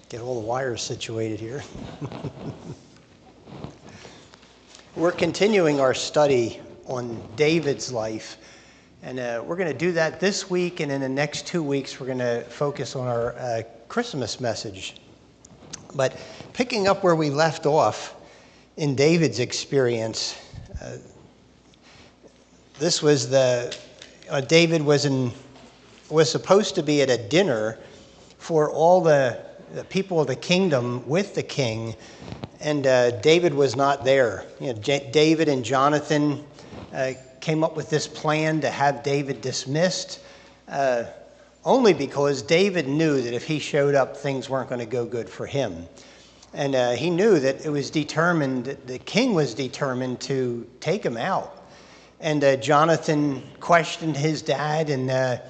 Get all the wires situated here. We're continuing our study on David's life, and we're going to do that this week, and in the next 2 weeks we're going to focus on our Christmas message. But picking up where we left off in David's experience, this was David was supposed to be at a dinner for all the people of the kingdom with the king, and David was not there. David and Jonathan came up with this plan to have David dismissed, only because David knew that if he showed up, things weren't going to go good for him. And he knew that the king was determined to take him out. And Jonathan questioned his dad, and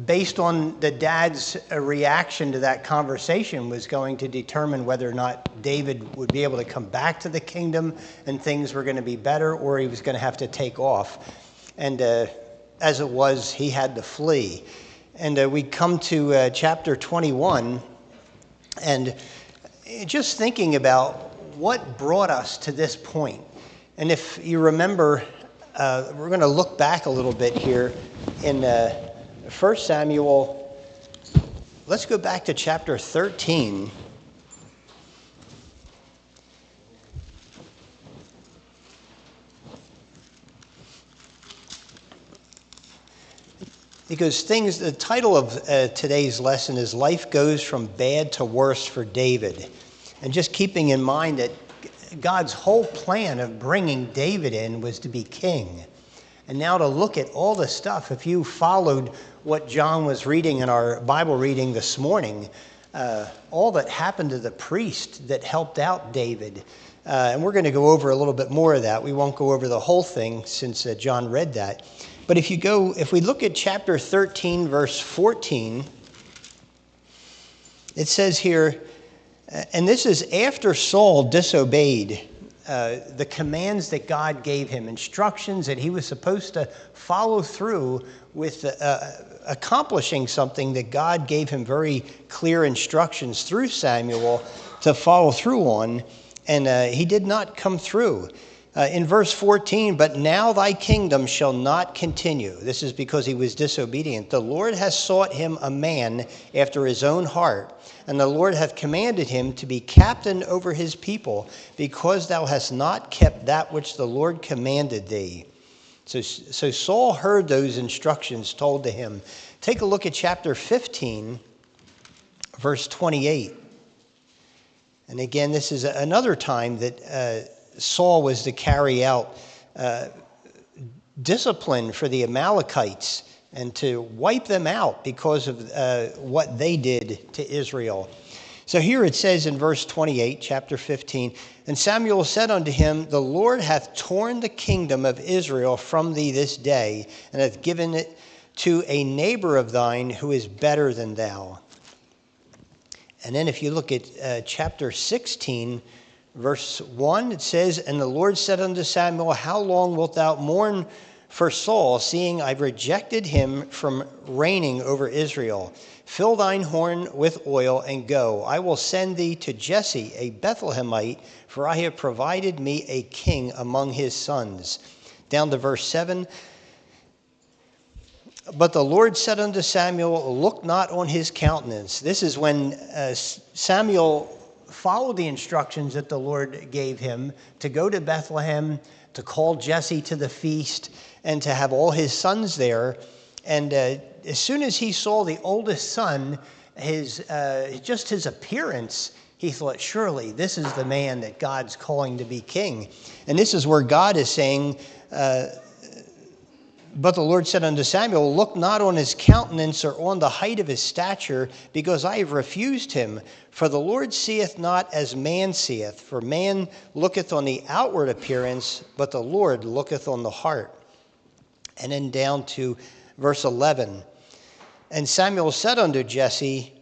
based on the dad's reaction to that conversation was going to determine whether or not David would be able to come back to the kingdom and things were going to be better, or he was going to have to take off. And as it was, he had to flee. And we come to chapter 21, and just thinking about what brought us to this point. And if you remember, we're going to look back a little bit here in 1 Samuel. Let's go back to chapter 13. Because the title of today's lesson is Life Goes from Bad to Worse for David. And just keeping in mind that God's whole plan of bringing David in was to be king. And now to look at all the stuff, if you followed what John was reading in our Bible reading this morning, all that happened to the priest that helped out David. And we're going to go over a little bit more of that. We won't go over the whole thing since John read that. But if we look at chapter 13, verse 14, it says here, and this is after Saul disobeyed the commands that God gave him, instructions that he was supposed to follow through with accomplishing something that God gave him very clear instructions through Samuel to follow through on, and he did not come through. In verse 14, but now thy kingdom shall not continue. This is because he was disobedient. The Lord has sought him a man after his own heart, and the Lord hath commanded him to be captain over his people, because thou hast not kept that which the Lord commanded thee. So Saul heard those instructions told to him. Take a look at chapter 15, verse 28. And again, this is another time that Saul was to carry out discipline for the Amalekites and to wipe them out because of what they did to Israel. So here it says in verse 28, chapter 15, and Samuel said unto him, the Lord hath torn the kingdom of Israel from thee this day, and hath given it to a neighbor of thine who is better than thou. And then if you look at chapter 16, verse 1, it says, and the Lord said unto Samuel, how long wilt thou mourn for Saul, seeing I've rejected him from reigning over Israel? Fill thine horn with oil and go. I will send thee to Jesse, a Bethlehemite, for I have provided me a king among his sons. Down to verse 7. But the Lord said unto Samuel, look not on his countenance. This is when Samuel followed the instructions that the Lord gave him to go to Bethlehem, to call Jesse to the feast, and to have all his sons there. And as soon as he saw the oldest son, his appearance, he thought, surely this is the man that God's calling to be king. And this is where God is saying, but the Lord said unto Samuel, look not on his countenance or on the height of his stature, because I have refused him. For the Lord seeth not as man seeth, for man looketh on the outward appearance, but the Lord looketh on the heart. And then down to verse 11. And Samuel said unto Jesse,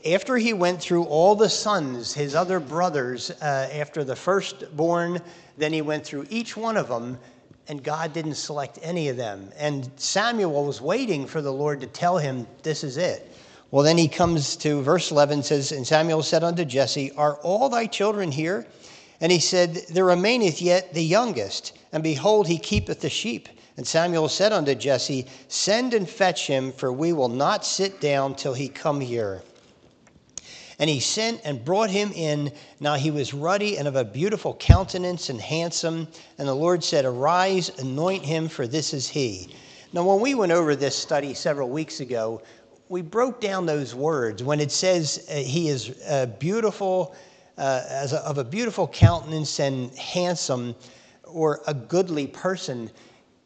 after he went through all the sons, his other brothers, after the firstborn, then he went through each one of them, and God didn't select any of them. And Samuel was waiting for the Lord to tell him, this is it. Well, then he comes to verse 11, says, And Samuel said unto Jesse, Are all thy children here? And he said, There remaineth yet the youngest, and behold, he keepeth the sheep. And Samuel said unto Jesse, Send and fetch him, for we will not sit down till he come here. And he sent and brought him in. Now he was ruddy and of a beautiful countenance and handsome. And the Lord said, Arise, anoint him, for this is he. Now when we went over this study several weeks ago, we broke down those words. When it says he is beautiful, of a beautiful countenance and handsome, or a goodly person,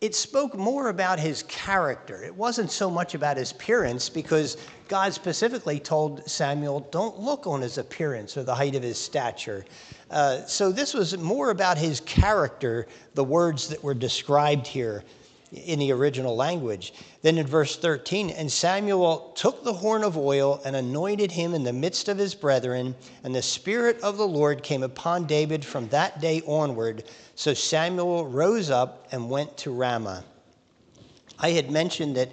it spoke more about his character. It wasn't so much about his appearance, because God specifically told Samuel, don't look on his appearance or the height of his stature. So this was more about his character, the words that were described here in the original language. Then in verse 13, And Samuel took the horn of oil and anointed him in the midst of his brethren, and the Spirit of the Lord came upon David from that day onward. So Samuel rose up and went to Ramah. I had mentioned that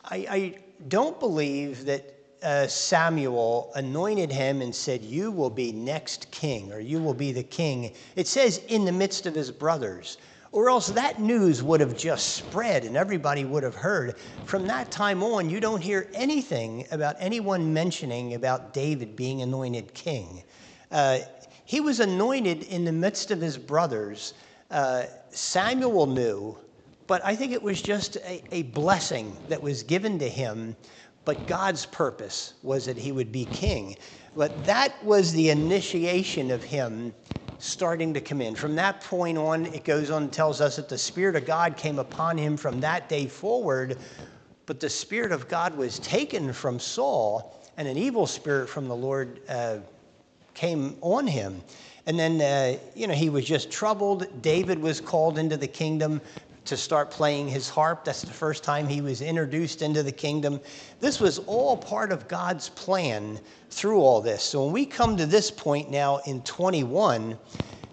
I don't believe that Samuel anointed him and said, You will be next king, or you will be the king. It says in the midst of his brothers. Or else that news would have just spread and everybody would have heard. From that time on, you don't hear anything about anyone mentioning about David being anointed king. He was anointed in the midst of his brothers. Samuel knew, but I think it was just a blessing that was given to him. But God's purpose was that he would be king. But that was the initiation of him starting to come in. From that point on, it goes on and tells us that the Spirit of God came upon him from that day forward, but the Spirit of God was taken from Saul, and an evil spirit from the Lord came on him. And then, he was just troubled. David was called into the kingdom to start playing his harp. That's the first time he was introduced into the kingdom. This was all part of God's plan through all this. So when we come to this point now in 21,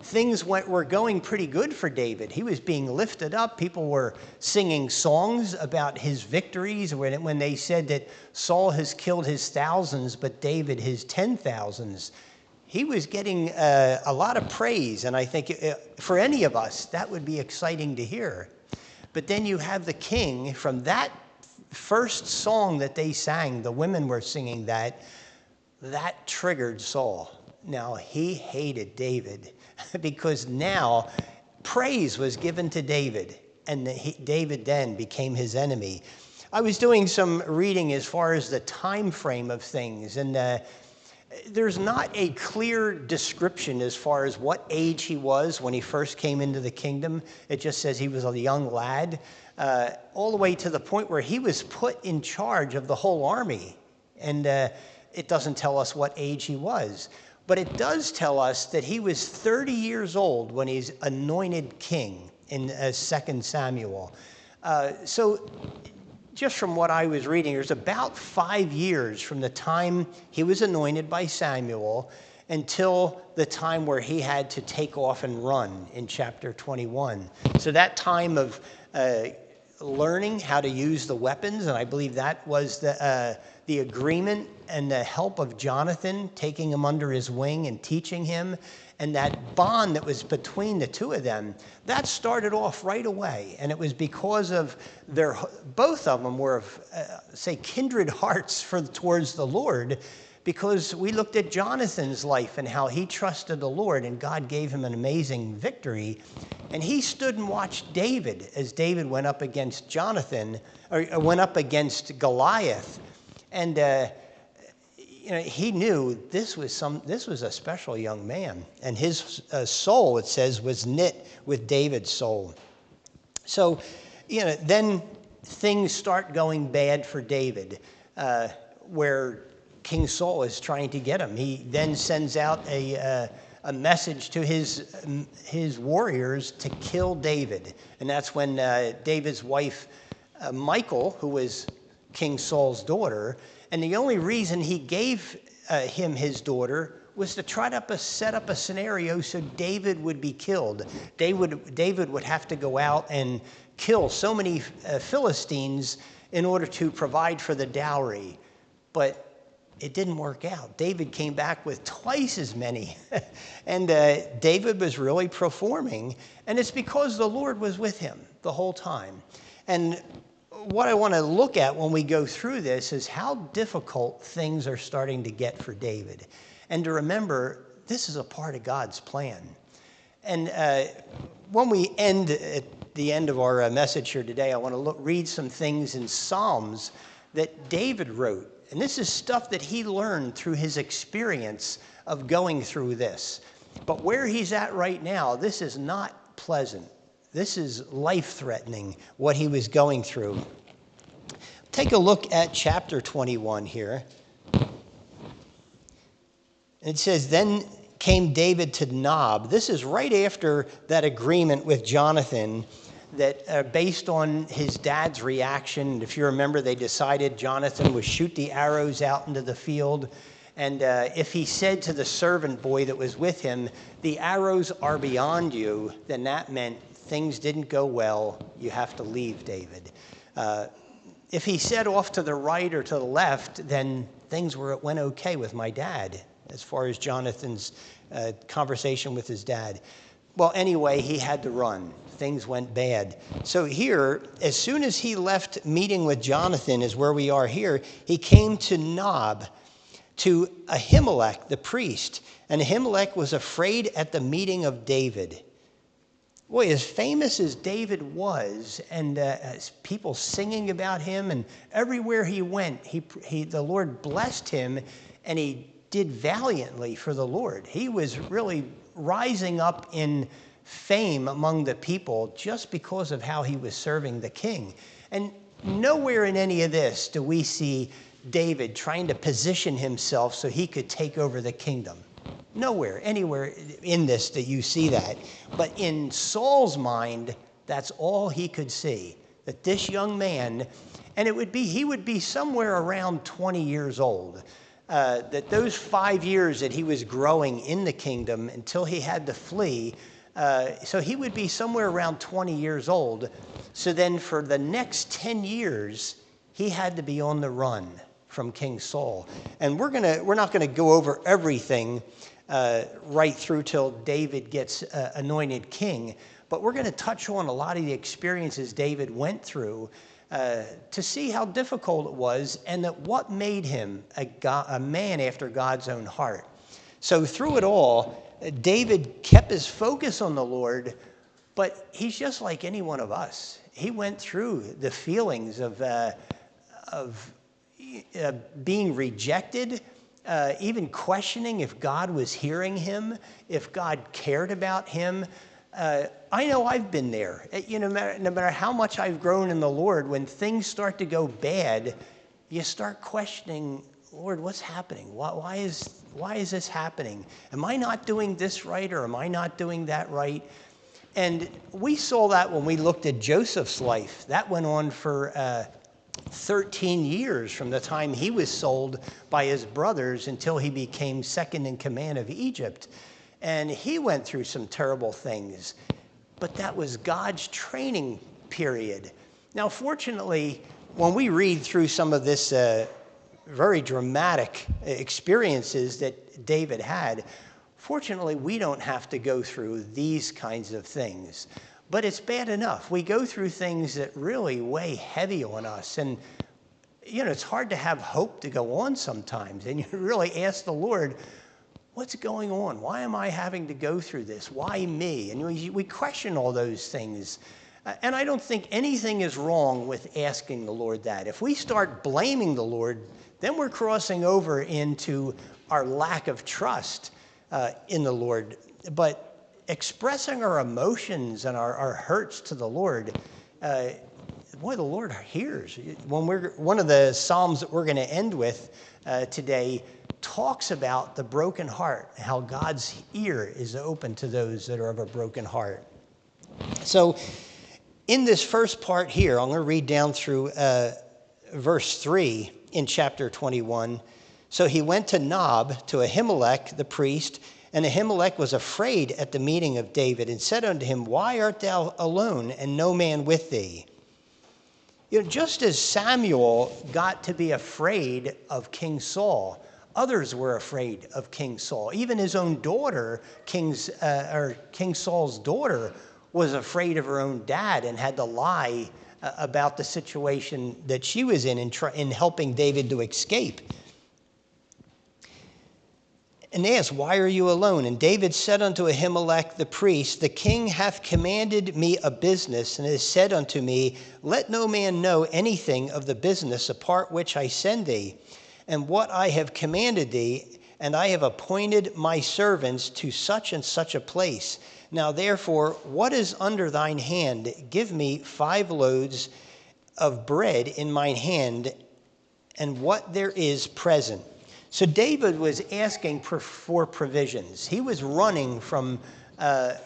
things were going pretty good for David. He was being lifted up. People were singing songs about his victories when they said that Saul has killed his thousands, but David his 10,000s. He was getting a lot of praise, and I think for any of us, that would be exciting to hear. But then you have the king. From that first song that they sang, the women were singing that triggered Saul. Now, he hated David because now praise was given to David, and David then became his enemy. I was doing some reading as far as the time frame of things, and there's not a clear description as far as what age he was when he first came into the kingdom. It just says he was a young lad, all the way to the point where he was put in charge of the whole army. And it doesn't tell us what age he was. But it does tell us that he was 30 years old when he's anointed king in 2 Samuel. So just from what I was reading, there's about 5 years from the time he was anointed by Samuel until the time where he had to take off and run in chapter 21. So that time of learning how to use the weapons, and I believe that was the agreement and the help of Jonathan, taking him under his wing and teaching him, and that bond that was between the two of them, that started off right away. And it was because of both of them were of, kindred hearts towards the Lord, because we looked at Jonathan's life and how he trusted the Lord, and God gave him an amazing victory. And he stood and watched David as David went up against went up against Goliath. And he knew this was a special young man, and his soul, it says, was knit with David's soul. So, then things start going bad for David, where King Saul is trying to get him. He then sends out a message to his warriors to kill David, and that's when David's wife, Michal, who was King Saul's daughter. And the only reason he gave him his daughter was to try to set up a scenario so David would be killed. David would have to go out and kill so many Philistines in order to provide for the dowry. but it didn't work out. David came back with twice as many. And David was really performing. And it's because the Lord was with him the whole time. And what I want to look at when we go through this is how difficult things are starting to get for David. And to remember, this is a part of God's plan. And when we end at the end of our message here today, I want to read some things in Psalms that David wrote. And this is stuff that he learned through his experience of going through this. But where he's at right now, this is not pleasant. This is life-threatening, what he was going through. Take a look at chapter 21 here. It says, then came David to Nob. This is right after that agreement with Jonathan that based on his dad's reaction. If you remember, they decided Jonathan would shoot the arrows out into the field. And if he said to the servant boy that was with him, the arrows are beyond you, then that meant things didn't go well. You have to leave, David. If he said off to the right or to the left, then went okay with my dad, as far as Jonathan's conversation with his dad. Well, anyway, he had to run. Things went bad. So here, as soon as he left meeting with Jonathan, is where we are here, he came to Nob, to Ahimelech, the priest. And Ahimelech was afraid at the meeting of David. Boy, as famous as David was, and as people singing about him, and everywhere he went, the Lord blessed him, and he did valiantly for the Lord. He was really rising up in fame among the people just because of how he was serving the king. And nowhere in any of this do we see David trying to position himself so he could take over the kingdom. Nowhere, anywhere in this that you see that. But in Saul's mind, that's all he could see, that this young man, and he would be somewhere around 20 years old, that those 5 years that he was growing in the kingdom until he had to flee, so he would be somewhere around 20 years old. So then for the next 10 years, he had to be on the run from King Saul. And we're not going to go over everything right through till David gets anointed king, but we're going to touch on a lot of the experiences David went through to see how difficult it was, and that what made him a man after God's own heart. So through it all, David kept his focus on the Lord, but he's just like any one of us. He went through the feelings of being rejected, even questioning if God was hearing him, if God cared about him. I know I've been there. No matter how much I've grown in the Lord, when things start to go bad, you start questioning, Lord, what's happening? Why is this happening? Am I not doing this right, or am I not doing that right? And we saw that when we looked at Joseph's life. That went on for 13 years from the time he was sold by his brothers until he became second in command of Egypt. And he went through some terrible things, but that was God's training period. Now, fortunately, when we read through some of this very dramatic experiences that David had, fortunately, we don't have to go through these kinds of things. But it's bad enough. We go through things that really weigh heavy on us. And, it's hard to have hope to go on sometimes. And you really ask the Lord, what's going on? Why am I having to go through this? Why me? And we question all those things. And I don't think anything is wrong with asking the Lord that. If we start blaming the Lord, then we're crossing over into our lack of trust in the Lord. But expressing our emotions and our hurts to the Lord, the Lord hears. One of the Psalms that we're going to end with today talks about the broken heart, how God's ear is open to those that are of a broken heart. So in this first part here, I'm going to read down through verse 3 in chapter 21. So he went to Nob, to Ahimelech the priest, and Ahimelech was afraid at the meeting of David, and said unto him, Why art thou alone, and no man with thee? Just as Samuel got to be afraid of King Saul, others were afraid of King Saul. Even his own daughter, King Saul's daughter, was afraid of her own dad and had to lie about the situation that she was in helping David to escape. And they asked, "Why are you alone?" And David said unto Ahimelech the priest, "The king hath commanded me a business, and has said unto me, Let no man know anything of the business apart which I send thee, and what I have commanded thee, and I have appointed my servants to such and such a place. Now therefore, what is under thine hand? Give me 5 loaves of bread in mine hand, and what there is present." So David was asking for provisions. He was running from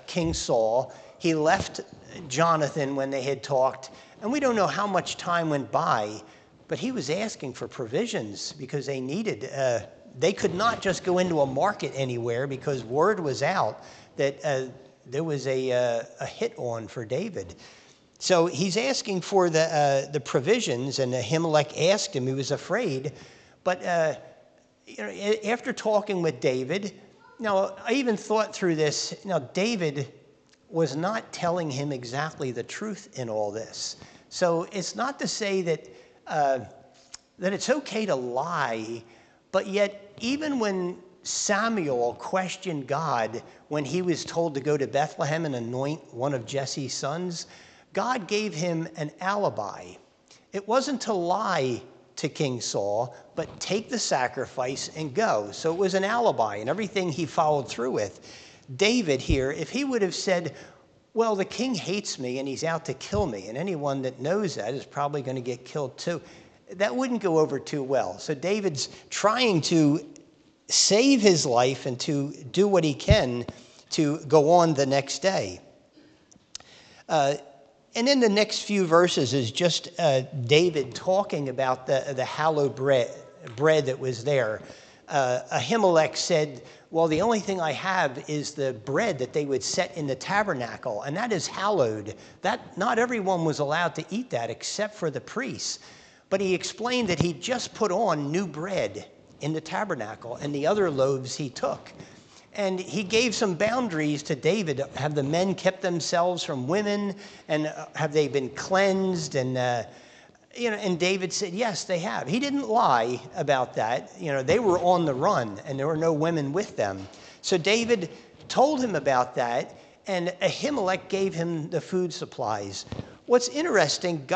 King Saul. He left Jonathan when they had talked, and we don't know how much time went by, but he was asking for provisions because they needed. They could not just go into a market anywhere because word was out that there was a hit on for David. So he's asking for the provisions, and Ahimelech asked him. He was afraid, but after talking with David, now I even thought through this. Now David was not telling him exactly the truth in all this. So it's not to say that that it's okay to lie, but yet even when Samuel questioned God when he was told to go to Bethlehem and anoint one of Jesse's sons, God gave him an alibi. It wasn't to lie to King Saul, but take the sacrifice and go. So it was an alibi, and everything he followed through with. David here, if he would have said, "Well, the king hates me and he's out to kill me, and anyone that knows that is probably going to get killed too," that wouldn't go over too well. So David's trying to save his life and to do what he can to go on the next day. And in the next few verses is just David talking about the hallowed bread that was there. Ahimelech said, "Well, the only thing I have is the bread that they would set in the tabernacle, and that is hallowed. That not everyone was allowed to eat that except for the priests." But he explained that he just put on new bread in the tabernacle, and the other loaves he took. And he gave some boundaries to David. Have the men kept themselves from women, and have they been cleansed? And and David said, yes, they have. He didn't lie about that. They were on the run, and there were no women with them. So David told him about that, and Ahimelech gave him the food supplies. What's interesting,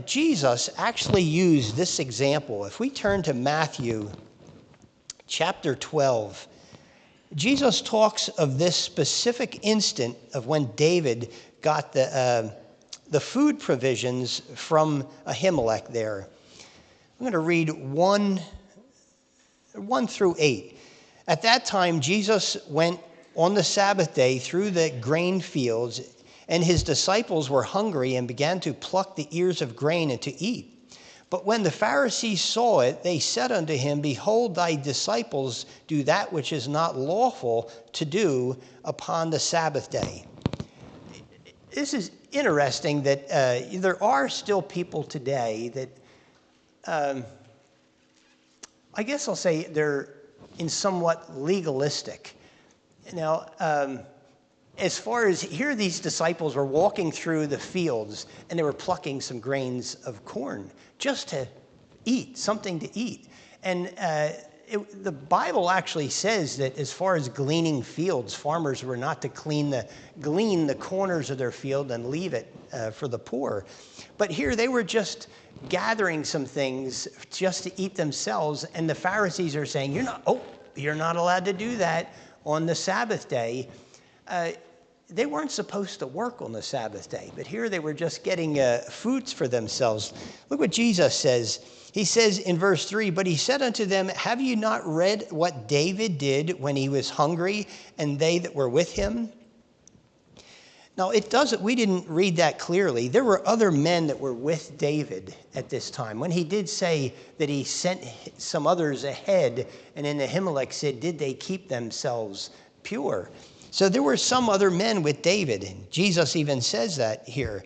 Jesus actually used this example. If we turn to Matthew chapter 12, Jesus talks of this specific instant of when David got the food provisions from Ahimelech there. I'm going to read 1 through 8. At that time, Jesus went on the Sabbath day through the grain fields, and his disciples were hungry and began to pluck the ears of grain and to eat. But when the Pharisees saw it, they said unto him, Behold, thy disciples do that which is not lawful to do upon the Sabbath day. This is interesting that there are still people today that, I guess I'll say they're in somewhat legalistic. Now, as far as here, these disciples were walking through the fields and they were plucking some grains of corn just to eat, something to eat. And the Bible actually says that as far as gleaning fields, farmers were not to glean the corners of their field and leave it for the poor. But here they were just gathering some things just to eat themselves, and the Pharisees are saying, you're not allowed to do that on the Sabbath day. They weren't supposed to work on the Sabbath day, but here they were just getting foods for themselves. Look what Jesus says. He says in verse 3, But he said unto them, Have you not read what David did when he was hungry, and they that were with him? Now, we didn't read that clearly. There were other men that were with David at this time. When he did say that he sent some others ahead, and then Ahimelech said, Did they keep themselves pure? So there were some other men with David, and Jesus even says that here.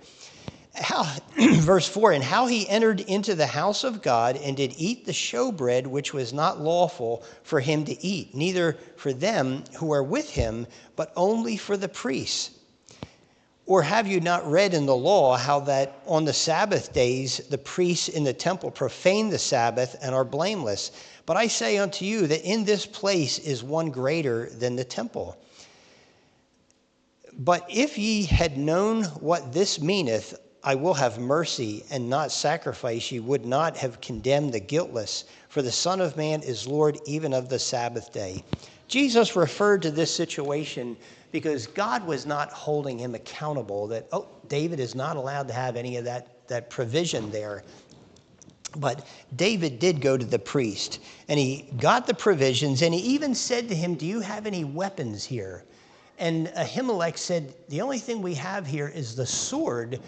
how verse 4, and how he entered into the house of God and did eat the showbread, which was not lawful for him to eat, neither for them who are with him, but only for the priests. Or have you not read in the law how that on the Sabbath days the priests in the temple profane the Sabbath and are blameless? But I say unto you that in this place is one greater than the temple. But if ye had known what this meaneth, I will have mercy and not sacrifice, ye would not have condemned the guiltless. For the Son of Man is Lord even of the Sabbath day. Jesus referred to this situation because God was not holding him accountable that, David is not allowed to have any of that provision there. But David did go to the priest, and he got the provisions, and he even said to him, do you have any weapons here? And Ahimelech said, the only thing we have here is the sword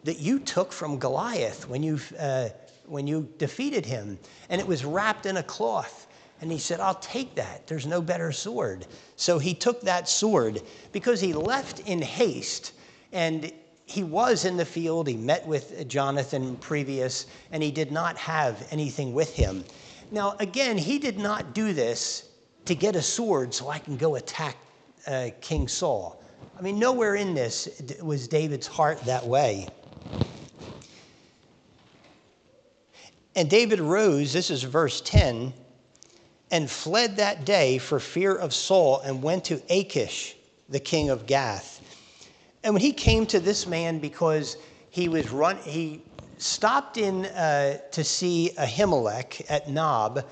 that you took from Goliath when you defeated him. And it was wrapped in a cloth. And he said, I'll take that. There's no better sword. So he took that sword because he left in haste, and he was in the field. He met with Jonathan previous, and he did not have anything with him. Now, again, he did not do this to get a sword so I can go attack King Saul. I mean, nowhere in this was David's heart that way. And David rose, this is verse 10, and fled that day for fear of Saul, and went to Achish, the king of Gath. And when he came to this man, because he stopped in to see Ahimelech at Nob,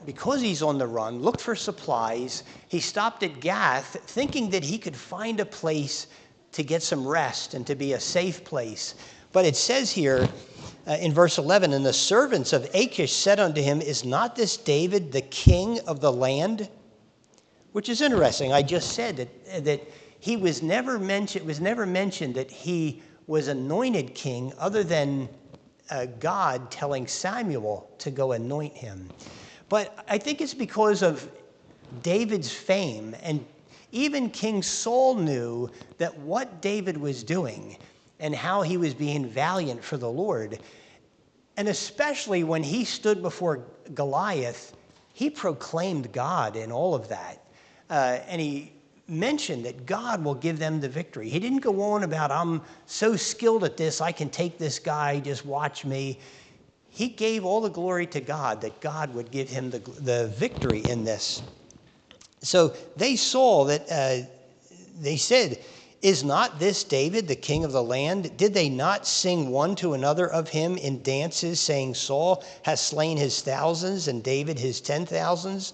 because he's on the run, looked for supplies. He stopped at Gath, thinking that he could find a place to get some rest and to be a safe place. But it says here, in verse 11, and the servants of Achish said unto him, is not this David the king of the land? Which is interesting. I just said that he was never mentioned. It was never mentioned that he was anointed king, other than God telling Samuel to go anoint him. But I think it's because of David's fame, and even King Saul knew that what David was doing and how he was being valiant for the Lord. And especially when he stood before Goliath, he proclaimed God in all of that. And he mentioned that God will give them the victory. He didn't go on about, I'm so skilled at this, I can take this guy, just watch me. He gave all the glory to God, that God would give him the victory in this. So they saw that, they said, is not this David, the king of the land? Did they not sing one to another of him in dances, saying, Saul has slain his thousands and David his 10,000s?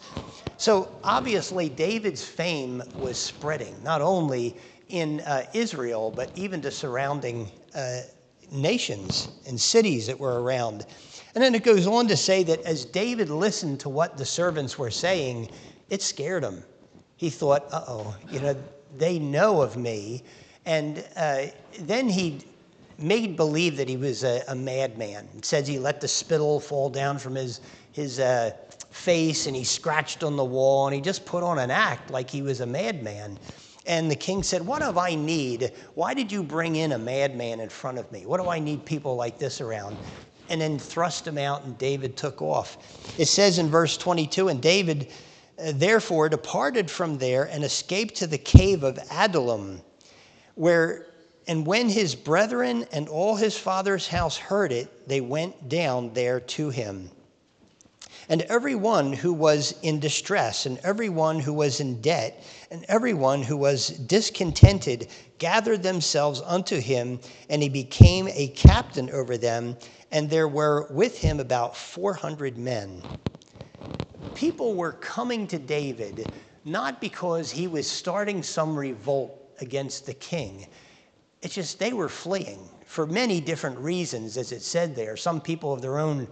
So obviously David's fame was spreading, not only in Israel, but even to surrounding nations and cities that were around. And then it goes on to say that as David listened to what the servants were saying, it scared him. He thought, they know of me. And then he made believe that he was a madman. It says he let the spittle fall down from his face, and he scratched on the wall, and he just put on an act like he was a madman. And the king said, what do I need? Why did you bring in a madman in front of me? What do I need people like this around? And then thrust him out, and David took off. It says in verse 22, and David therefore departed from there and escaped to the cave of Adullam, and when his brethren and all his father's house heard it, they went down there to him. And everyone who was in distress, and everyone who was in debt, and everyone who was discontented gathered themselves unto him, and he became a captain over them, and there were with him about 400 men. People were coming to David not because he was starting some revolt against the king. It's just they were fleeing for many different reasons, as it said there. Some people of their own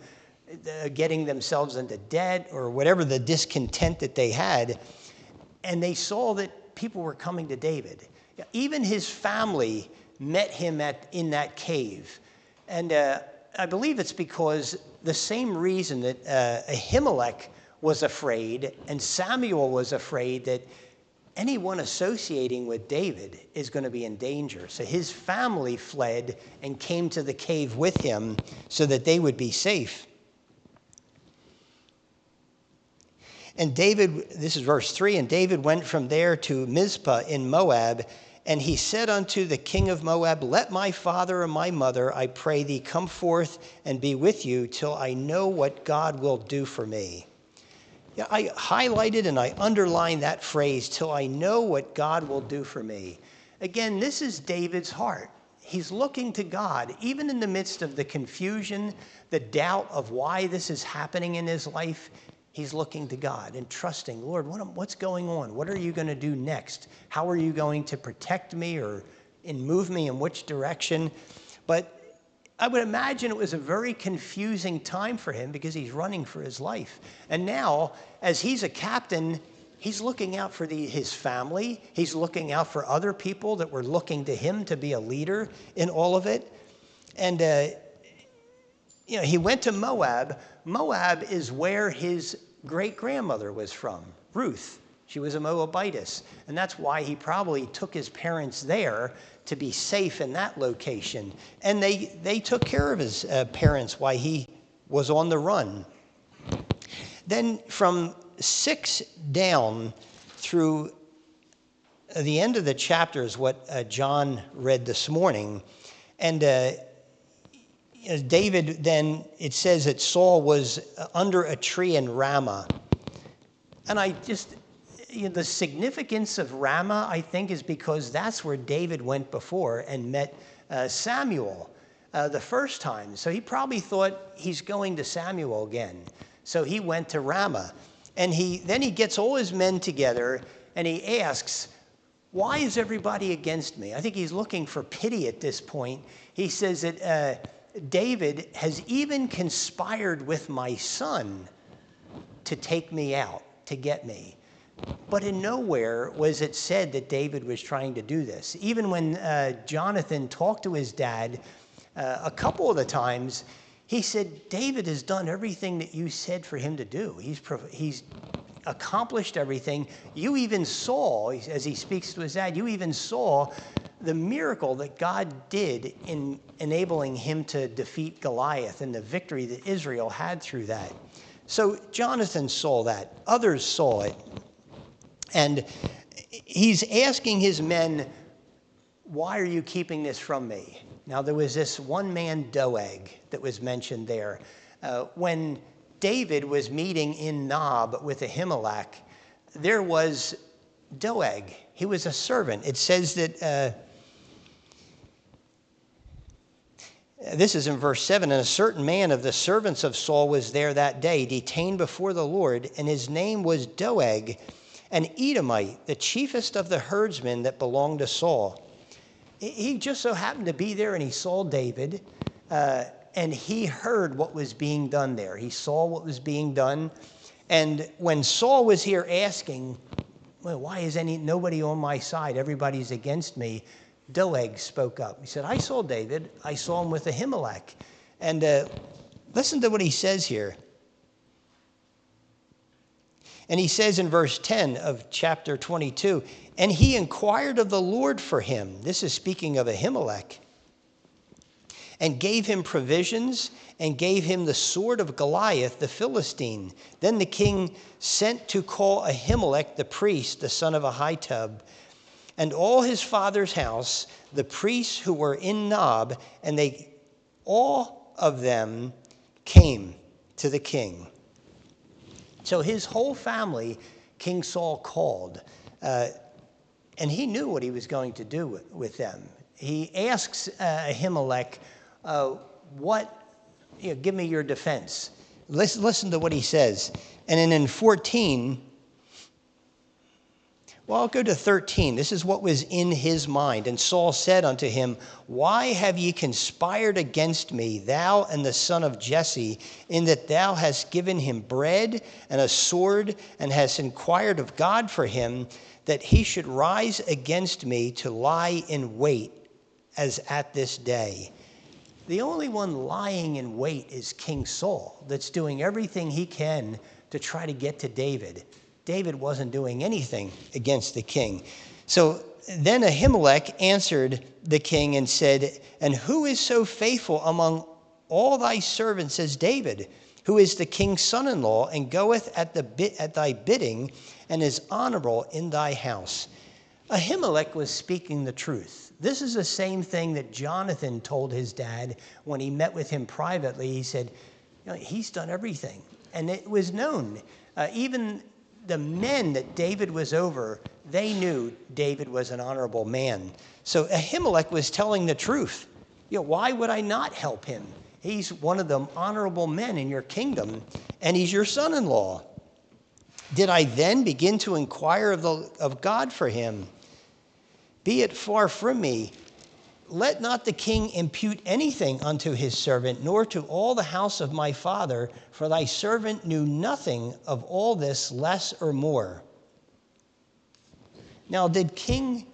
getting themselves into debt or whatever the discontent that they had. And they saw that people were coming to David. Even his family met him in that cave. And I believe it's because the same reason that Ahimelech was afraid and Samuel was afraid, that anyone associating with David is going to be in danger. So his family fled and came to the cave with him so that they would be safe. And David, this is verse 3, and David went from there to Mizpah in Moab, and he said unto the king of Moab, let my father and my mother, I pray thee, come forth and be with you till I know what God will do for me. Yeah, I highlighted and I underlined that phrase, till I know what God will do for me. Again, this is David's heart. He's looking to God, even in the midst of the confusion, the doubt of why this is happening in his life. He's looking to God and trusting, Lord, what's going on? What are you going to do next? How are you going to protect me or move me in which direction? But I would imagine it was a very confusing time for him because he's running for his life. And now, as he's a captain, he's looking out for his family. He's looking out for other people that were looking to him to be a leader in all of it. And, he went to Moab. Moab is where his great-grandmother was from, Ruth. She was a Moabitess. And that's why he probably took his parents there to be safe in that location. And they took care of his parents while he was on the run. Then from 6 down through the end of the chapter is what John read this morning. And David then, it says that Saul was under a tree in Ramah. And the significance of Ramah, I think, is because that's where David went before and met Samuel the first time. So he probably thought he's going to Samuel again. So he went to Ramah. And then he gets all his men together and he asks, why is everybody against me? I think he's looking for pity at this point. He says that David has even conspired with my son to take me out, to get me. But in nowhere was it said that David was trying to do this. Even when Jonathan talked to his dad a couple of the times, he said, David has done everything that you said for him to do. He's accomplished everything. You even saw, as he speaks to his dad, you even saw the miracle that God did in enabling him to defeat Goliath and the victory that Israel had through that. So Jonathan saw that. Others saw it. And he's asking his men, why are you keeping this from me? Now, there was this one man, Doeg, that was mentioned there. When David was meeting in Nob with Ahimelech, there was Doeg. He was a servant. It says that, this is in verse 7, and a certain man of the servants of Saul was there that day, detained before the Lord, and his name was Doeg, an Edomite, the chiefest of the herdsmen that belonged to Saul. He just so happened to be there, and he saw David, and he heard what was being done there. He saw what was being done. And when Saul was here asking, well, why is nobody on my side? Everybody's against me. Doeg spoke up. He said, I saw David. I saw him with Ahimelech. And listen to what he says here. And he says in verse 10 of chapter 22, and he inquired of the Lord for him. This is speaking of Ahimelech. And gave him provisions and gave him the sword of Goliath, the Philistine. Then the king sent to call Ahimelech the priest, the son of Ahitub, and all his father's house, the priests who were in Nob, and all of them came to the king. So his whole family, King Saul called, and he knew what he was going to do with them. He asks Ahimelech, give me your defense. Listen to what he says. And then in 14, I'll go to 13. This is what was in his mind. And Saul said unto him, why have ye conspired against me, thou and the son of Jesse, in that thou hast given him bread and a sword, and hast inquired of God for him, that he should rise against me to lie in wait, as at this day? The only one lying in wait is King Saul, that's doing everything he can to try to get to David. David wasn't doing anything against the king. So then Ahimelech answered the king and said, "And who is so faithful among all thy servants as David, who is the king's son-in-law, and goeth at thy bidding, and is honorable in thy house?" Ahimelech was speaking the truth. This is the same thing that Jonathan told his dad when he met with him privately. He said, he's done everything. And it was known. Even the men that David was over, they knew David was an honorable man. So Ahimelech was telling the truth. Why would I not help him? He's one of the honorable men in your kingdom, and he's your son-in-law. Did I then begin to inquire of God for him? Be it far from me. Let not the king impute anything unto his servant, nor to all the house of my father, for thy servant knew nothing of all this, less or more. Now, did King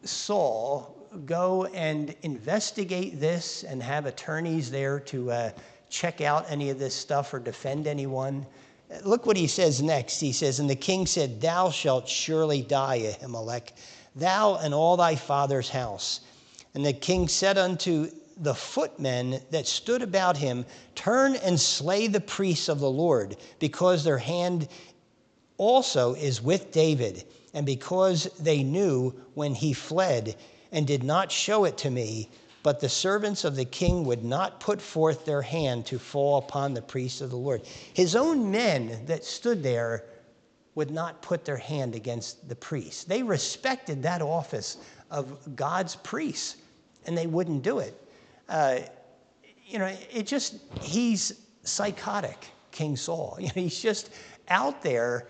Saul go and investigate this and have attorneys there to check out any of this stuff or defend anyone? Look what he says next. He says, "And the king said, Thou shalt surely die, Ahimelech, thou and all thy father's house. And the king said unto the footmen that stood about him, Turn and slay the priests of the Lord, because their hand also is with David, and because they knew when he fled, and did not show it to me. But the servants of the king would not put forth their hand to fall upon the priests of the Lord." His own men that stood there would not put their hand against the priests. They respected that office of God's priests, and they wouldn't do it. He's psychotic, King Saul. He's just out there,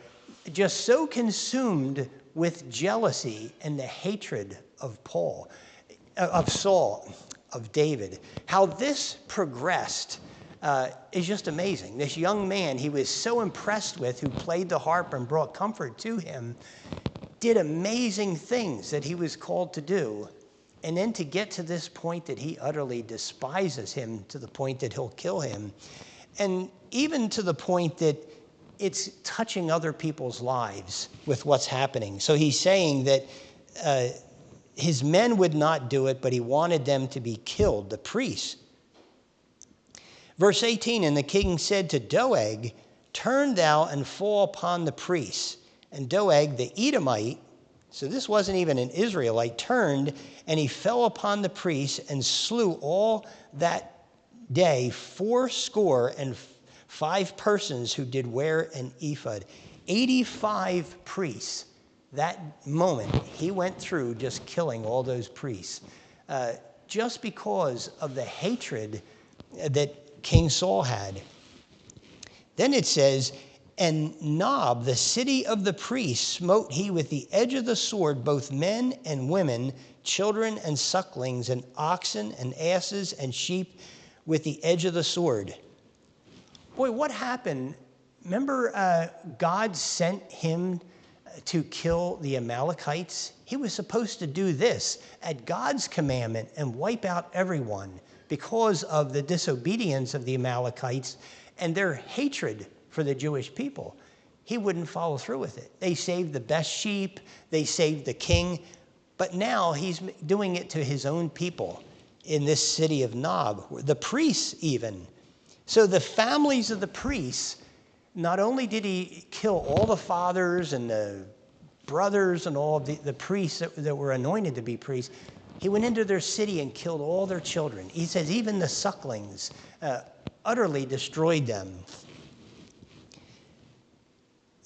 just so consumed with jealousy and the hatred of Saul, of David. How this progressed is just amazing. This young man he was so impressed with, who played the harp and brought comfort to him, did amazing things that he was called to do. And then to get to this point that he utterly despises him, to the point that he'll kill him. And even to the point that it's touching other people's lives with what's happening. So he's saying that his men would not do it, but he wanted them to be killed, the priests. Verse 18, "And the king said to Doeg, Turn thou and fall upon the priests. And Doeg the Edomite," so this wasn't even an Israelite, "turned, and he fell upon the priests and slew all that day 85 persons who did wear an ephod." 85 priests. That moment, he went through just killing all those priests, just because of the hatred that King Saul had. Then it says, "And Nob, the city of the priests, smote he with the edge of the sword both men and women, children and sucklings, and oxen and asses and sheep with the edge of the sword." Boy, what happened? Remember, God sent him to kill the Amalekites? He was supposed to do this at God's commandment and wipe out everyone because of the disobedience of the Amalekites and their hatred for the Jewish people. He wouldn't follow through with it. They saved the best sheep, they saved the king, but now he's doing it to his own people in this city of Nob, the priests even. So the families of the priests, not only did he kill all the fathers and the brothers and all of the priests that were anointed to be priests, he went into their city and killed all their children. He says even the sucklings, utterly destroyed them.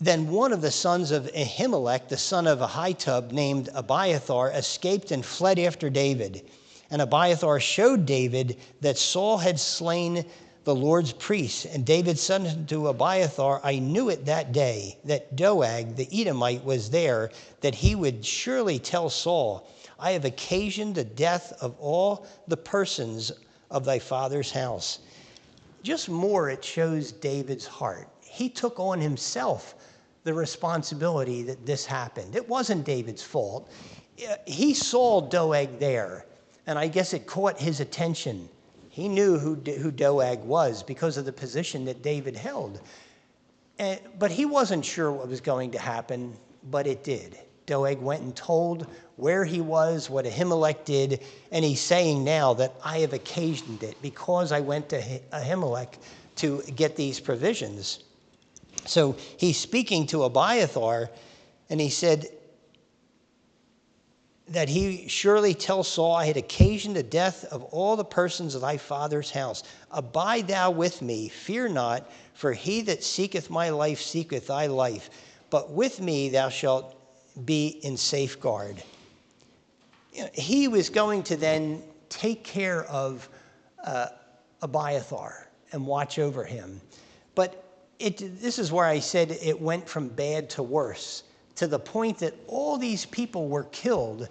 Then one of the sons of Ahimelech, the son of Ahitub, named Abiathar, escaped and fled after David. And Abiathar showed David that Saul had slain the Lord's priests. And David said unto Abiathar, I knew it that day that Doeg the Edomite was there, that he would surely tell Saul, I have occasioned the death of all the persons of thy father's house. Just more, it shows David's heart. He took on himself the responsibility that this happened. It wasn't David's fault. He saw Doeg there, and I guess it caught his attention. He knew who Doeg was because of the position that David held. But he wasn't sure what was going to happen, but it did. Doeg went and told where he was, what Ahimelech did, and he's saying now that I have occasioned it because I went to Ahimelech to get these provisions. So he's speaking to Abiathar, and he said that he surely tell Saul, I had occasioned the death of all the persons of thy father's house. Abide thou with me, fear not, for he that seeketh my life seeketh thy life. But with me thou shalt be in safeguard. He was going to then take care of Abiathar and watch over him. But this is where I said it went from bad to worse, to the point that all these people were killed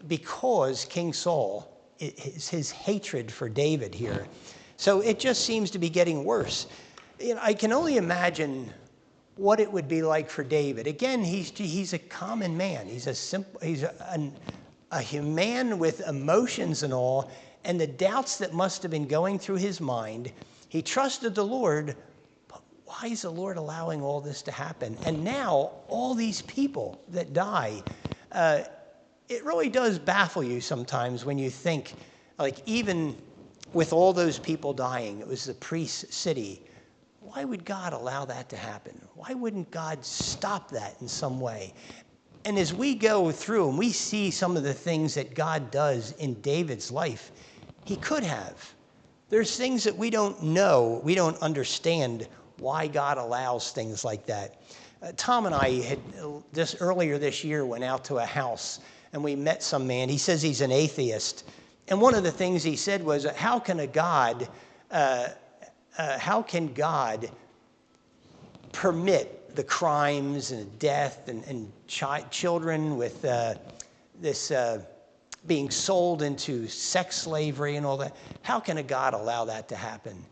because King Saul, his hatred for David here. So it just seems to be getting worse. I can only imagine what it would be like for David. Again, he's a common man. He's a man with emotions and all, and the doubts that must have been going through his mind. He trusted the Lord, but why is the Lord allowing all this to happen? And now all these people that die, it really does baffle you sometimes when you think, like, even with all those people dying, it was the priest's city. Why would God allow that to happen? Why wouldn't God stop that in some way? And as we go through and we see some of the things that God does in David's life, he could have. There's things that we don't know, we don't understand why God allows things like that. Tom and I had earlier this year went out to a house and we met some man. He says he's an atheist. And one of the things he said was, how can God permit the crimes and death and children with this being sold into sex slavery and all that? How can a God allow that to happen?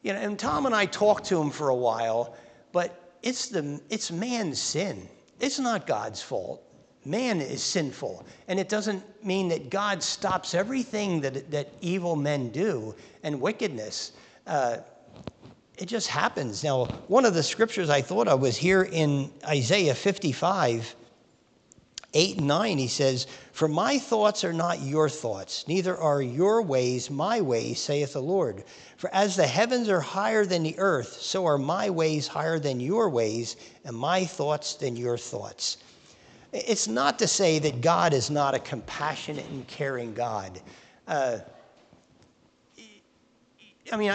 And Tom and I talked to him for a while, but it's man's sin. It's not God's fault. Man is sinful, and it doesn't mean that God stops everything that evil men do and wickedness. It just happens. Now, one of the scriptures I thought of was here in Isaiah 55, 8 and 9. He says, for my thoughts are not your thoughts, neither are your ways my ways, saith the Lord. For as the heavens are higher than the earth, so are my ways higher than your ways, and my thoughts than your thoughts. It's not to say that God is not a compassionate and caring God. I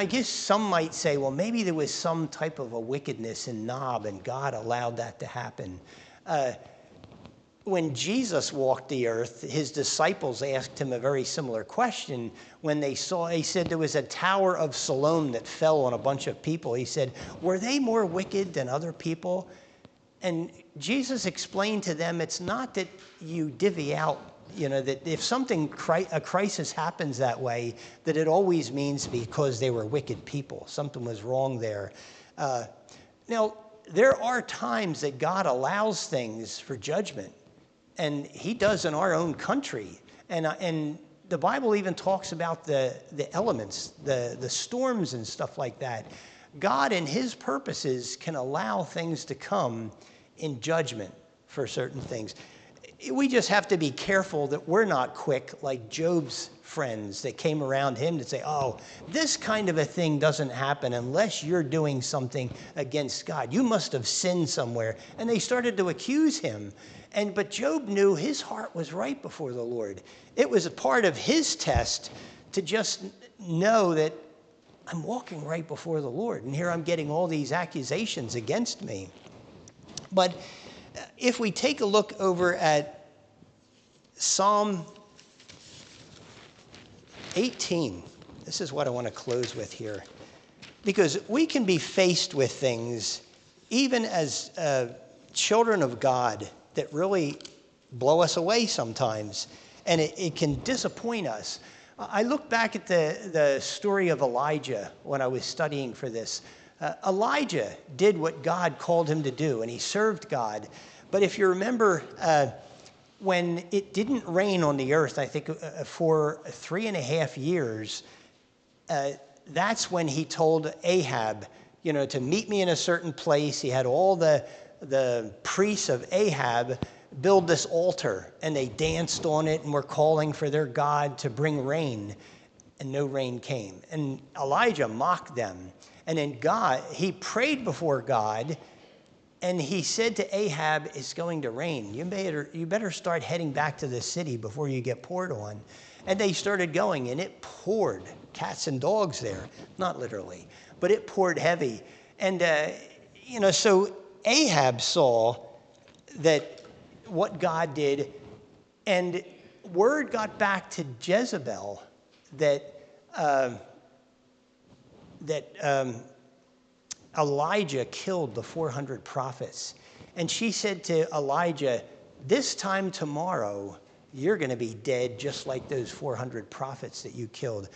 guess some might say, well, maybe there was some type of a wickedness in Nob and God allowed that to happen. When Jesus walked the earth, his disciples asked him a very similar question when he said there was a Tower of Siloam that fell on a bunch of people. He said, were they more wicked than other people? And Jesus explained to them, it's not that you divvy out, that if a crisis happens that way, that it always means because they were wicked people. Something was wrong there. Now, there are times that God allows things for judgment, and he does in our own country. And the Bible even talks about the elements, the storms and stuff like that. God, in his purposes, can allow things to come in judgment for certain things. We just have to be careful that we're not quick like Job's friends that came around him to say, oh, this kind of a thing doesn't happen unless you're doing something against God. You must have sinned somewhere. And they started to accuse him. But Job knew his heart was right before the Lord. It was a part of his test to just know that I'm walking right before the Lord, and here I'm getting all these accusations against me. But if we take a look over at Psalm 18, this is what I want to close with here. Because we can be faced with things, even as children of God, that really blow us away sometimes. And it can disappoint us. I look back at the story of Elijah when I was studying for this. Elijah did what God called him to do, and he served God. But if you remember, when it didn't rain on the earth, I think for 3.5 years, that's when he told Ahab to meet me in a certain place. He had all the priests of Ahab build this altar, and they danced on it and were calling for their God to bring rain, and no rain came. And Elijah mocked them. And then he prayed before God, and he said to Ahab, it's going to rain. You better start heading back to the city before you get poured on. And they started going, and it poured. Cats and dogs there, not literally, but it poured heavy. And, so Ahab saw that what God did, and word got back to Jezebel that Elijah killed the 400 prophets. And she said to Elijah, this time tomorrow, you're going to be dead just like those 400 prophets that you killed.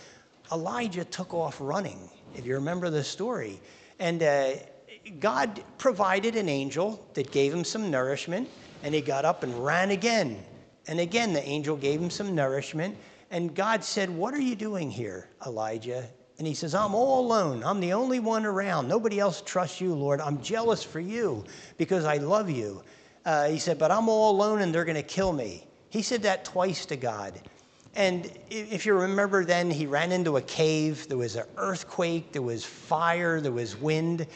Elijah took off running, if you remember the story. And God provided an angel that gave him some nourishment, and he got up and ran again. And again, the angel gave him some nourishment. And God said, what are you doing here, Elijah? And he says, I'm all alone. I'm the only one around. Nobody else trusts you, Lord. I'm jealous for you because I love you. He said, but I'm all alone and they're going to kill me. He said that twice to God. And if you remember then, he ran into a cave. There was an earthquake. There was fire. There was wind.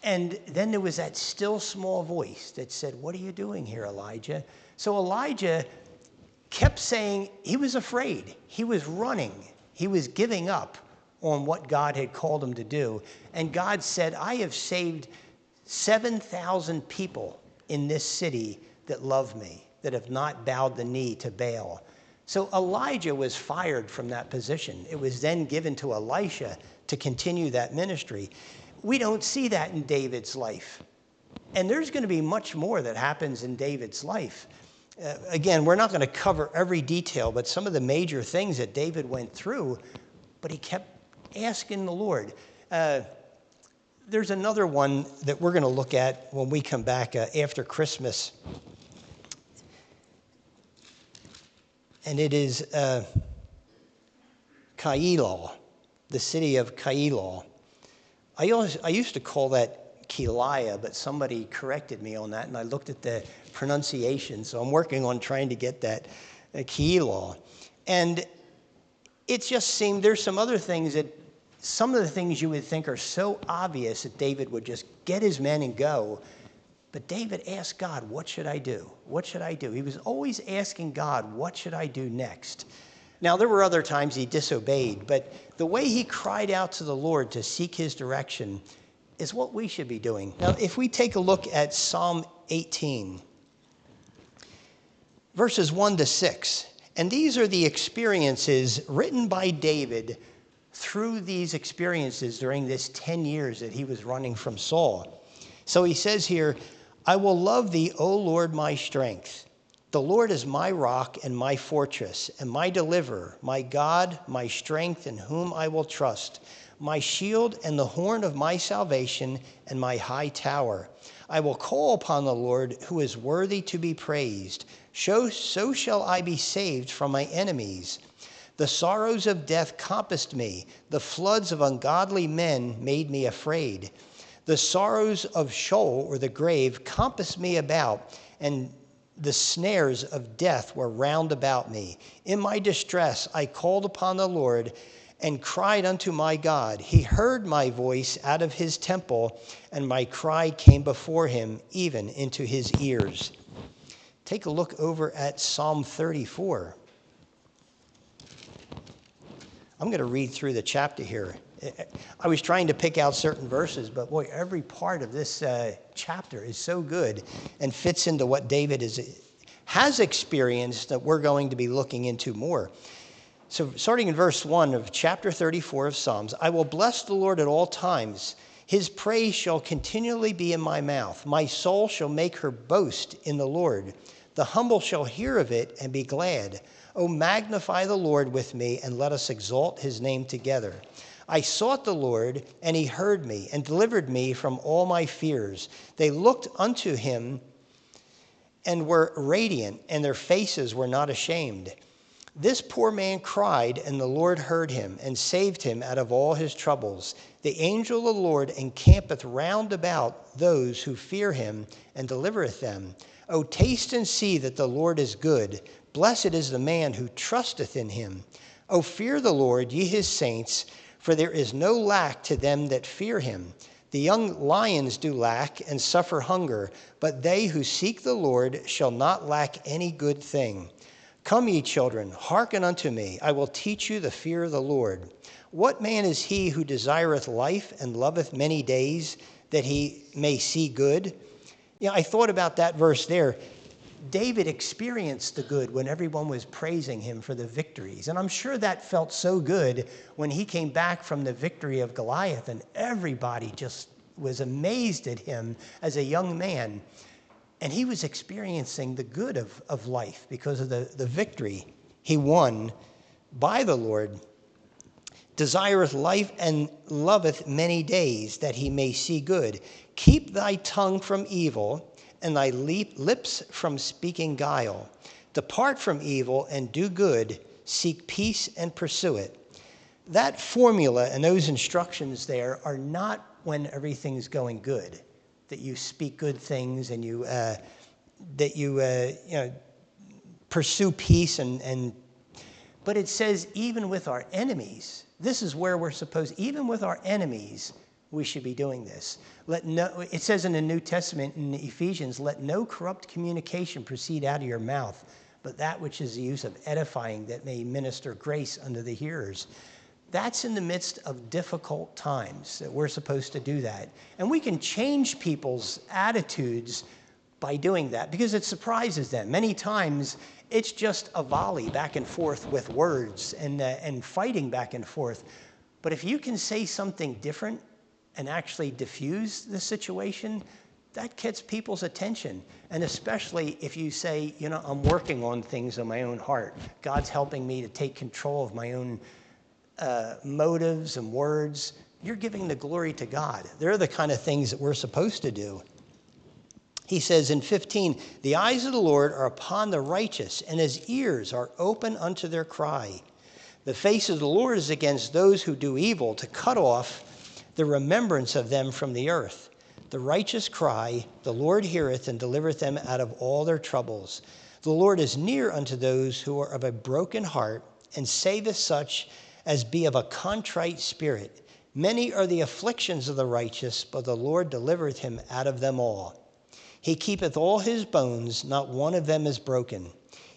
And then there was that still small voice that said, what are you doing here, Elijah? So Elijah kept saying he was afraid. He was running. He was giving up on what God had called him to do. And God said, I have saved 7,000 people in this city that love me, that have not bowed the knee to Baal. So Elijah was fired from that position. It was then given to Elisha to continue that ministry. We don't see that in David's life. And there's going to be much more that happens in David's life. Again, we're not going to cover every detail, but some of the major things that David went through, but he kept asking the Lord. There's another one that we're going to look at when we come back after Christmas. And it is Keilah, the city of Keilah. I used to call that Keilah, but somebody corrected me on that, and I looked at the pronunciation, so I'm working on trying to get that Keilah. And it just seemed there's some other things that, some of the things you would think are so obvious that David would just get his men and go. But David asked God, what should I do? What should I do? He was always asking God, what should I do next? Now, there were other times he disobeyed, but the way he cried out to the Lord to seek his direction is what we should be doing. Now, if we take a look at Psalm 18, verses 1 to 6, and these are the experiences written by David through these experiences during this 10 years that he was running from Saul. So he says here, I will love thee, O Lord, my strength. The Lord is my rock and my fortress and my deliverer, my God, my strength in whom I will trust, my shield and the horn of my salvation and my high tower. I will call upon the Lord who is worthy to be praised. So shall I be saved from my enemies. The sorrows of death compassed me. The floods of ungodly men made me afraid. The sorrows of Sheol, or the grave, compassed me about, and the snares of death were round about me. In my distress I called upon the Lord and cried unto my God. He heard my voice out of his temple, and my cry came before him, even into his ears. Take a look over at Psalm 34. I'm going to read through the chapter here. I was trying to pick out certain verses, but boy, every part of this chapter is so good and fits into what David has experienced that we're going to be looking into more. So starting in verse 1 of chapter 34 of Psalms, I will bless the Lord at all times. His praise shall continually be in my mouth. My soul shall make her boast in the Lord. The humble shall hear of it and be glad. O magnify the Lord with me, and let us exalt his name together. I sought the Lord, and he heard me, and delivered me from all my fears. They looked unto him and were radiant, and their faces were not ashamed. This poor man cried, and the Lord heard him and saved him out of all his troubles. The angel of the Lord encampeth round about those who fear him and delivereth them. O taste and see that the Lord is good. Blessed is the man who trusteth in him. O fear the Lord, ye his saints, for there is no lack to them that fear him. The young lions do lack and suffer hunger, but they who seek the Lord shall not lack any good thing. Come, ye children, hearken unto me. I will teach you the fear of the Lord. What man is he who desireth life and loveth many days, that he may see good? I thought about that verse there. David experienced the good when everyone was praising him for the victories. And I'm sure that felt so good when he came back from the victory of Goliath, and everybody just was amazed at him as a young man. And he was experiencing the good of life because of the victory he won by the Lord. Desireth life and loveth many days, that he may see good. Keep thy tongue from evil, and thy lips from speaking guile. Depart from evil and do good. Seek peace and pursue it. That formula and those instructions there are not when everything's going good, that you speak good things and you pursue peace but it says even with our enemies. This is where we're supposed, even with our enemies, we should be doing this. It says in the New Testament in Ephesians, let no corrupt communication proceed out of your mouth, but that which is the use of edifying, that may minister grace unto the hearers. That's in the midst of difficult times that we're supposed to do that. And we can change people's attitudes by doing that because it surprises them. Many times it's just a volley back and forth with words and fighting back and forth. But if you can say something different and actually diffuse the situation, that gets people's attention. And especially if you say, I'm working on things in my own heart. God's helping me to take control of my own motives and words. You're giving the glory to God. They're the kind of things that we're supposed to do. He says in 15, the eyes of the Lord are upon the righteous, and his ears are open unto their cry. The face of the Lord is against those who do evil, to cut off the remembrance of them from the earth. The righteous cry, the Lord heareth and delivereth them out of all their troubles. The Lord is near unto those who are of a broken heart, and saveth such as be of a contrite spirit. Many are the afflictions of the righteous, but the Lord delivereth him out of them all. He keepeth all his bones, not one of them is broken.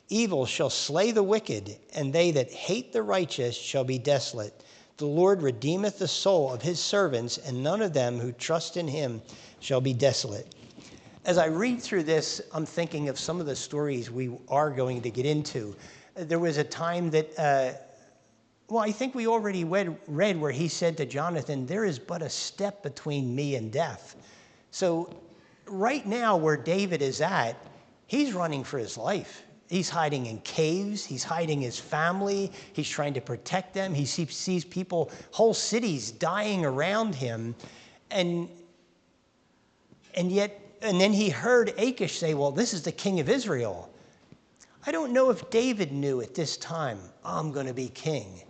Evil shall slay the wicked, and they that hate the righteous shall be desolate. The Lord redeemeth the soul of his servants, and none of them who trust in him shall be desolate. As I read through this, I'm thinking of some of the stories we are going to get into. There was a time that, I think we already read where he said to Jonathan, there is but a step between me and death. So right now where David is at, he's running for his life. He's hiding in caves. He's hiding his family. He's trying to protect them. He sees people, whole cities dying around him. And then he heard Achish say, well, this is the king of Israel. I don't know if David knew at this time, I'm going to be king.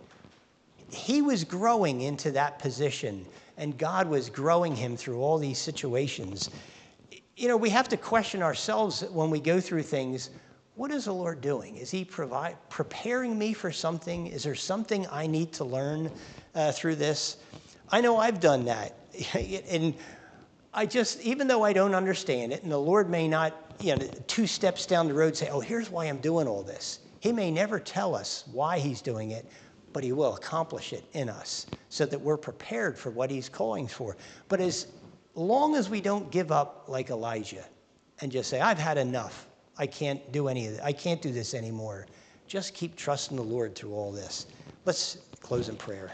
He was growing into that position, and God was growing him through all these situations. We have to question ourselves when we go through things. What is the Lord doing? Is he preparing me for something? Is there something I need to learn through this? I know I've done that. And even though I don't understand it, and the Lord may not, 2 steps down the road say, oh, here's why I'm doing all this. He may never tell us why he's doing it, but he will accomplish it in us so that we're prepared for what he's calling for. But as long as we don't give up like Elijah and just say, I've had enough. I can't do any of it. I can't do this anymore. Just keep trusting the Lord through all this. Let's close in prayer.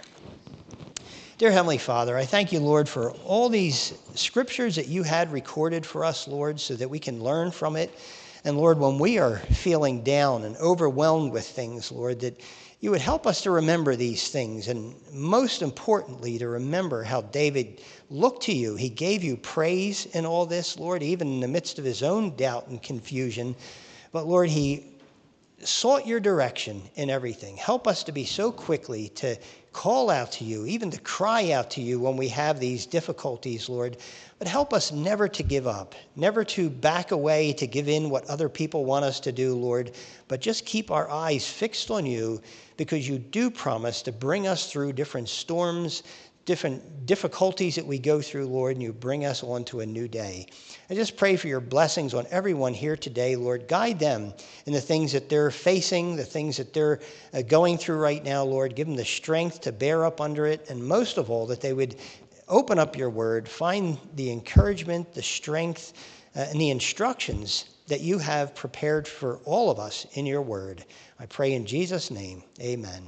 Dear Heavenly Father, I thank you, Lord, for all these scriptures that you had recorded for us, Lord, so that we can learn from it. And Lord, when we are feeling down and overwhelmed with things, Lord, that you would help us to remember these things. And most importantly, to remember how David looked to you. He gave you praise in all this, Lord, even in the midst of his own doubt and confusion. But Lord, he sought your direction in everything. Help us to be so quickly to call out to you, even to cry out to you when we have these difficulties, Lord. But help us never to give up, never to back away, to give in what other people want us to do, Lord, but just keep our eyes fixed on you, because you do promise to bring us through different storms, different difficulties that we go through, Lord, and you bring us on to a new day. I just pray for your blessings on everyone here today, Lord. Guide them in the things that they're facing, the things that they're going through right now, Lord. Give them the strength to bear up under it, and most of all, that they would open up your word, find the encouragement, the strength, and the instructions that you have prepared for all of us in your word. I pray in Jesus' name, amen.